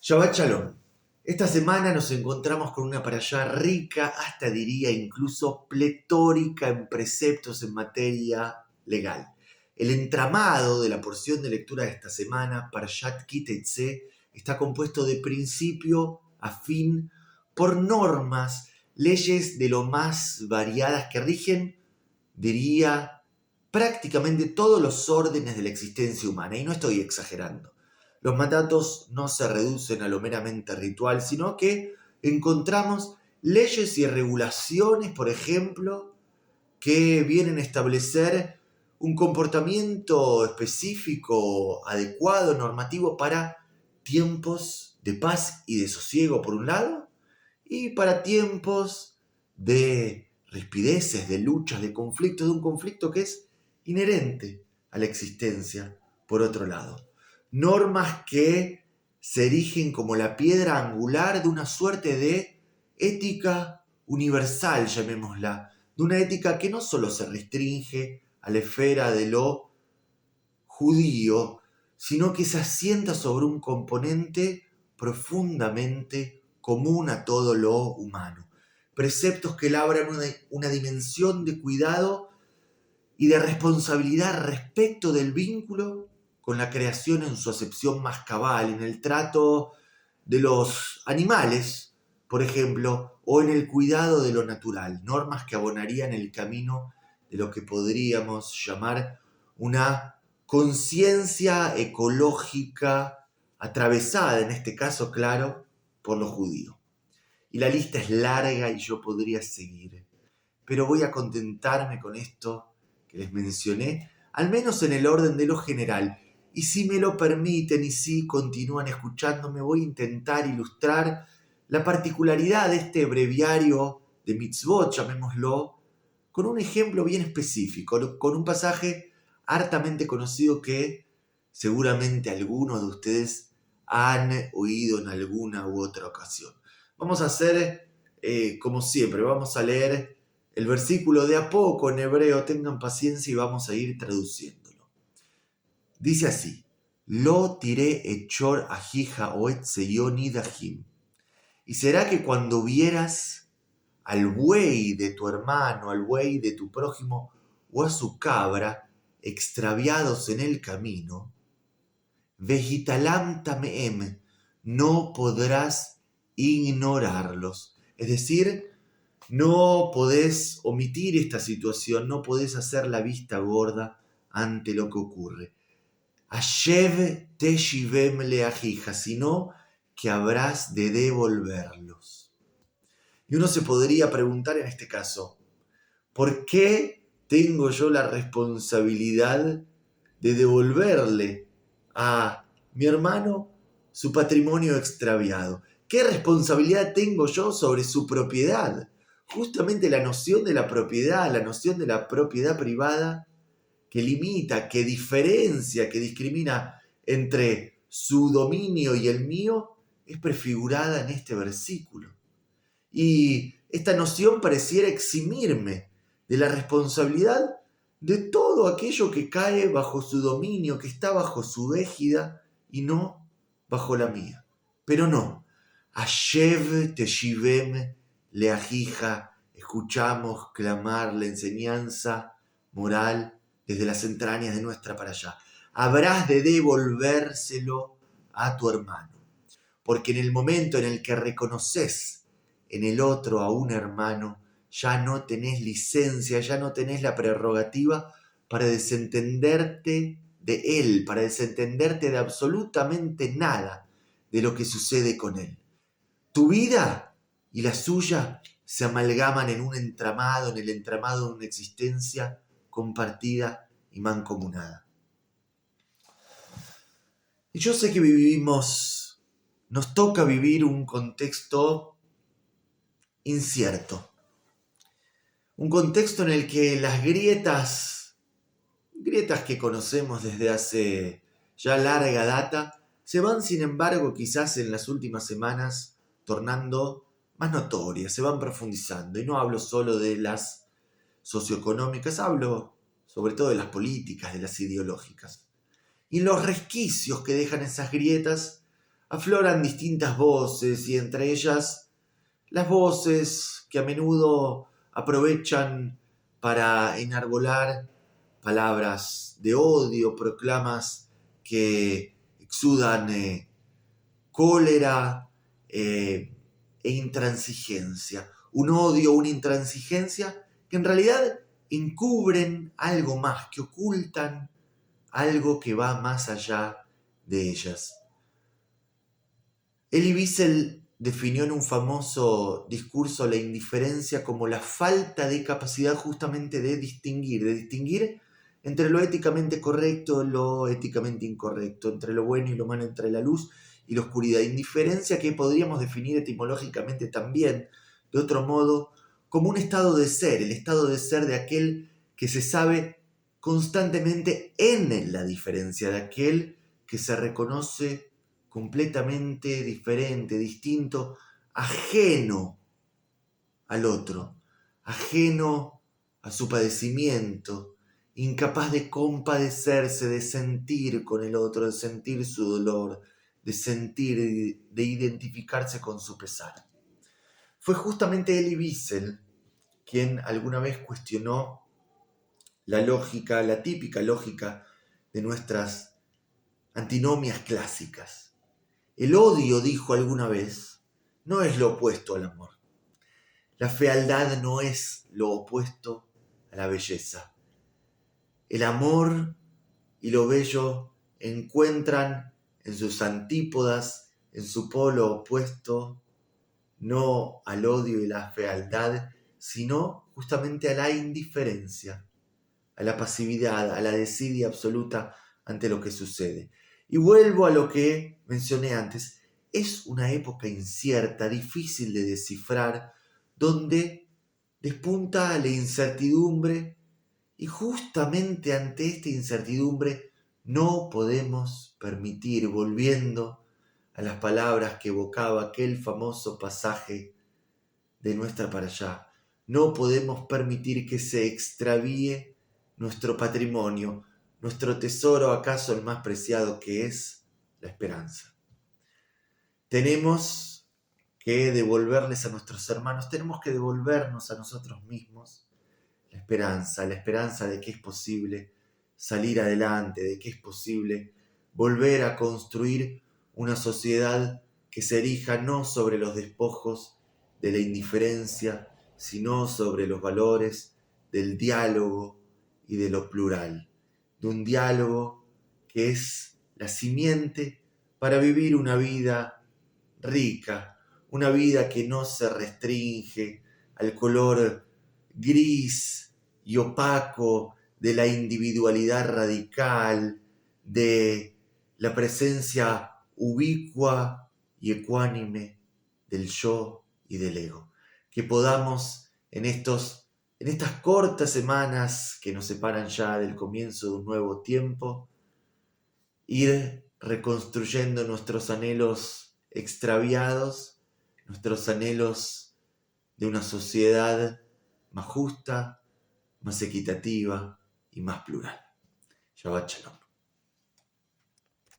Shabbat Shalom. Esta semana nos encontramos con una parashá rica, hasta diría incluso pletórica en preceptos en materia legal. El entramado de la porción de lectura de esta semana, Parashat Ki Teitzei, está compuesto de principio a fin por normas, leyes de lo más variadas que rigen, diría, prácticamente todos los órdenes de la existencia humana. Y no estoy exagerando. Los mandatos no se reducen a lo meramente ritual, sino que encontramos leyes y regulaciones, por ejemplo, que vienen a establecer un comportamiento específico, adecuado, normativo para tiempos de paz y de sosiego, por un lado, y para tiempos de rispideces, de luchas, de conflictos, de un conflicto que es inherente a la existencia, por otro lado. Normas que se erigen como la piedra angular de una suerte de ética universal, llamémosla, de una ética que no solo se restringe a la esfera de lo judío, sino que se asienta sobre un componente profundamente común a todo lo humano. Preceptos que labran una dimensión de cuidado y de responsabilidad respecto del vínculo con la creación en su acepción más cabal, en el trato de los animales, por ejemplo, o en el cuidado de lo natural, normas que abonarían el camino de lo que podríamos llamar una conciencia ecológica atravesada, en este caso, claro, por lo judío. Y la lista es larga y yo podría seguir, pero voy a contentarme con esto que les mencioné, al menos en el orden de lo general. Y si me lo permiten y si continúan escuchándome, voy a intentar ilustrar la particularidad de este breviario de mitzvot, llamémoslo, con un ejemplo bien específico, con un pasaje hartamente conocido que seguramente algunos de ustedes han oído en alguna u otra ocasión. Vamos a hacer, como siempre, vamos a leer el versículo de a poco en hebreo, tengan paciencia y vamos a ir traduciéndolo. Dice así: Lo tiré echor ajija o etzeyoni dajim. Y será que cuando vieras al buey de tu hermano, al buey de tu prójimo o a su cabra extraviados en el camino, vegitalam tameem, no podrás ignorarlos. Es decir, no podés omitir esta situación, no podés hacer la vista gorda ante lo que ocurre. Ashev teshivem leajija, sino que habrás de devolverlos. Y uno se podría preguntar en este caso, ¿por qué tengo yo la responsabilidad de devolverle a mi hermano su patrimonio extraviado? ¿Qué responsabilidad tengo yo sobre su propiedad? Justamente la noción de la propiedad privada, que limita, que diferencia, que discrimina entre su dominio y el mío, es prefigurada en este versículo. Y esta noción pareciera eximirme de la responsabilidad de todo aquello que cae bajo su dominio, que está bajo su égida y no bajo la mía. Pero no. Ashev teshivem leajija. Escuchamos clamar la enseñanza moral desde las entrañas de nuestra parashá. Habrás de devolvérselo a tu hermano. Porque en el momento en el que reconoces en el otro a un hermano, ya no tenés licencia, ya no tenés la prerrogativa para desentenderte de él, para desentenderte de absolutamente nada de lo que sucede con él. Tu vida y la suya se amalgaman en un entramado, en el entramado de una existencia compartida y mancomunada. Y yo sé que nos toca vivir un contexto incierto. Un contexto en el que las grietas que conocemos desde hace ya larga data, se van sin embargo quizás en las últimas semanas tornando más notorias, se van profundizando. Y no hablo solo de las socioeconómicas, hablo sobre todo de las políticas, de las ideológicas. Y los resquicios que dejan esas grietas afloran distintas voces y entre ellas las voces que a menudo aprovechan para enarbolar palabras de odio, proclamas que exudan cólera e intransigencia. Un odio, una intransigencia que en realidad encubren algo más, que ocultan algo que va más allá de ellas. Elie Wiesel definió en un famoso discurso la indiferencia como la falta de capacidad justamente de distinguir entre lo éticamente correcto y lo éticamente incorrecto, entre lo bueno y lo malo, entre la luz y la oscuridad. Indiferencia que podríamos definir etimológicamente también, de otro modo, como un estado de ser, el estado de ser de aquel que se sabe constantemente en la diferencia, de aquel que se reconoce completamente diferente, distinto, ajeno al otro, ajeno a su padecimiento, incapaz de compadecerse, de sentir con el otro, de sentir su dolor, de sentir, de identificarse con su pesar. Fue justamente Elie Wiesel quien alguna vez cuestionó la lógica, la típica lógica de nuestras antinomias clásicas. El odio, dijo alguna vez, no es lo opuesto al amor. La fealdad no es lo opuesto a la belleza. El amor y lo bello encuentran en sus antípodas, en su polo opuesto, no al odio y la fealdad, sino justamente a la indiferencia, a la pasividad, a la desidia absoluta ante lo que sucede. Y vuelvo a lo que mencioné antes. Es una época incierta, difícil de descifrar, donde despunta la incertidumbre y justamente ante esta incertidumbre no podemos permitir, volviendo a las palabras que evocaba aquel famoso pasaje de Nuestra para allá, no podemos permitir que se extravíe nuestro patrimonio, nuestro tesoro, acaso el más preciado, que es la esperanza. Tenemos que devolverles a nuestros hermanos, tenemos que devolvernos a nosotros mismos la esperanza de que es posible salir adelante, de que es posible volver a construir una sociedad que se erija no sobre los despojos de la indiferencia, sino sobre los valores del diálogo y de lo plural, de un diálogo que es la simiente para vivir una vida rica, una vida que no se restringe al color gris y opaco de la individualidad radical, de la presencia ubicua y ecuánime del yo y del ego. Que podamos en estas cortas semanas que nos separan ya del comienzo de un nuevo tiempo, ir reconstruyendo nuestros anhelos extraviados, nuestros anhelos de una sociedad más justa, más equitativa y más plural. Shabbat Shalom.